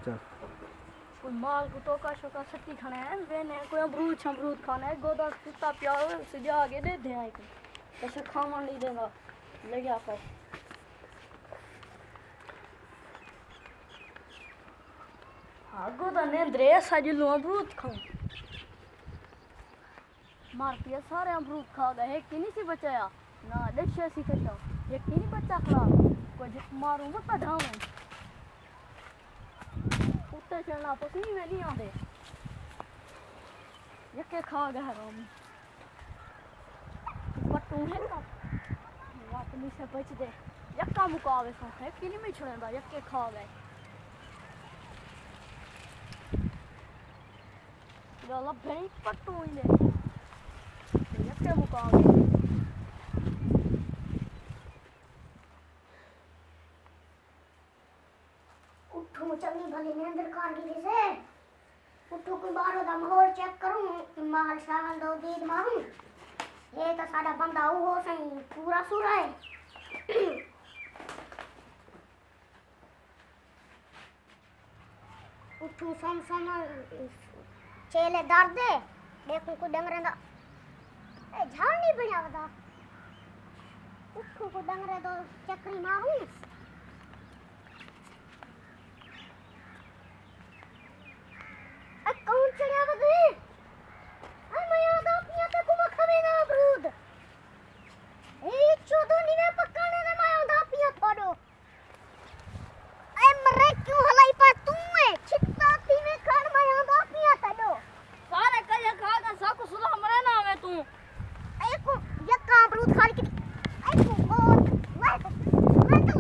चल कोई माल को टोका शोका सट्टी खाना है वेने कोई अमरूद खाना है गोदा कुत्ता प्यार से आगे दे दे आई कैसे खावा नहीं देगा ले गया कर हाँ गोदा ने ड्रेस आज लो अमरूद खाऊं मार पिया सारे अमरूद खा गए एक नहीं सी बचाया ना देखिए सी कटा एक नहीं बच्चा खराब कोई मारूं मत ढाऊं उत्ते चलना पसीने में नहीं आते यके खा गया राम पट्टू है ना बात नहीं से बच दे यक्का मुकावे सा है कि नहीं मैं छोड़ेगा यके खा गए गला भाई पट्टू ही ले यके मुकावे उठो चंगी भली नींद कर गिरी से उठो कोई बाहर दा माहौल चेक करूं माल शाल दो दीद मारूं ये तो साडा बंदा हो सही पूरा सूरा है उठो सम चेले दर्द दे देखो को डंगरे दा ए झाड़ नहीं बनावदा उठो को डंगरे दो चक्री मारूं कौन चढ़ा बदे मैं याद अपनी ते को खवेना अमरूद ए चोदो नी में पकाने ने मैं याद अपनी थोड़ो ए मरे क्यों हलाई पर तू है छिट्टा ती में खान मैं याद अपनी तलो सारे कल खा का सब सुला मरे ना आवे तू ए को यक्का अमरूद खा के ए को बहुत मैं तो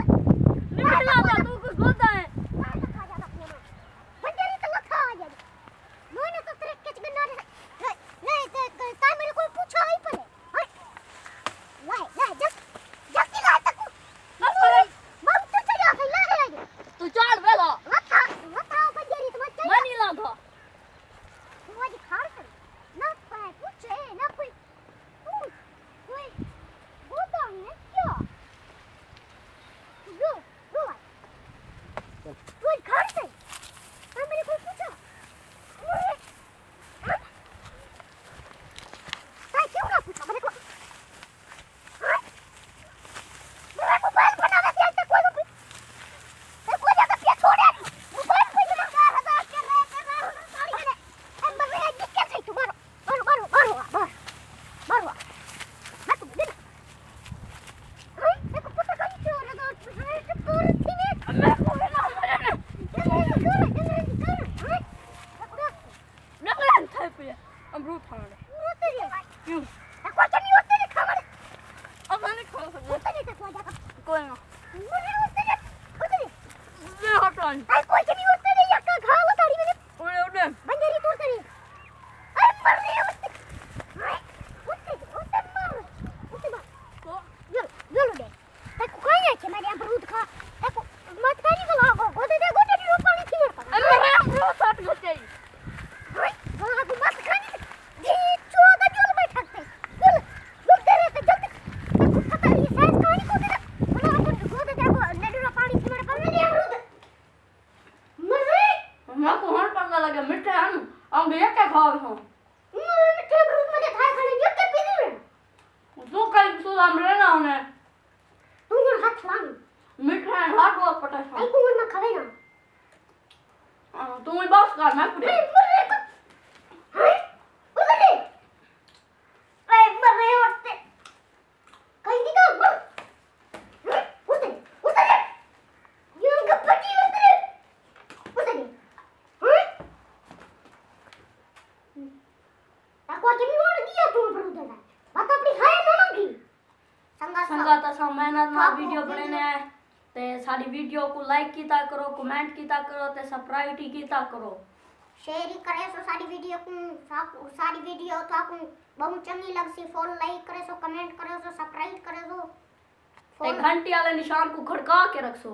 निकल जा तू को गोदा है मैं तो खा जा अपने में बंदरी तो लखा आ जा मैंने तो तेरे किच में ना नहीं ता मेरे को पूछा ही पड़े ला जल्दी ला तक मम तो चला के ला रे तू चढ़ बेला मता बंदरी तो मत मैं नहीं लांगा तू आज खार कर ना पाए पूछे ना कोई गोदा में क्या लो तू खार से मेरे को पूछा क्यों ना पूछा मेरे को मोबाइल बनावे से तक कोई ज्यादा क्या छोड़े मोबाइल पे लगा रहा के रहे सारी ने अब मेरे दिक्कत है तू मारो मैं तू दे देखो पुत्र का छोड़ दो पूरी थी ने मैं को ना निकल था पे अमरूद खाने क्यों कोई नहीं होते ने खाना अब नहीं खा सकता होते नहीं तो जा कोई ना मुझे होते ले हटान कोई नहीं होते ने यक्का घाव ताड़ी में उड़े बंदेरी तोड़ करी अरे मर रही है उससे मार को यो दे तक कोई है कि मेरे अमरूद खा तक मत खानी को लागो गोदे दे पानी थी मेरे पास अरे अमरूद काट गई हां तू मत खानी जी चोदा जोल में ठकते लोग दे रहे थे जल्दी तक पता नहीं साइज कहानी को दे बोला अपन गोदे दे को नेडूरा पानी थी मेरे पास मेरे अमरूद मरे मैं को हन पड़ने लगे मिठे हन हम ये क्या खा रहा हूं मिठे अमरूद मुझे खाए खाने ये क्या पी रहे तू कल सुला मरे ना होने तू हाथ लांग मिठे हाथ वो पटा आई को ना खावे ना तू ही बस कर मैं पूरे हाय उधर ए मरे उठते कहीं दिखा उधर ये गप्पी उधर ताको के भी मोड़ दिया तू पर उधर बात अपनी खाए ना मांगी संगात असा मेहनत ना वीडियो बनाने है ते सारी वीडियो को लाइक कीता करो कमेंट कीता करो ते सब्सक्राइब कीता करो शेयर करे सो सारी वीडियो को सारी वीडियो तो आपको बहुत चंगी लगसी फॉलो लाइक करे सो कमेंट करे सो सब्सक्राइब करे सो ते घंटी वाले निशान को खड़का के रखो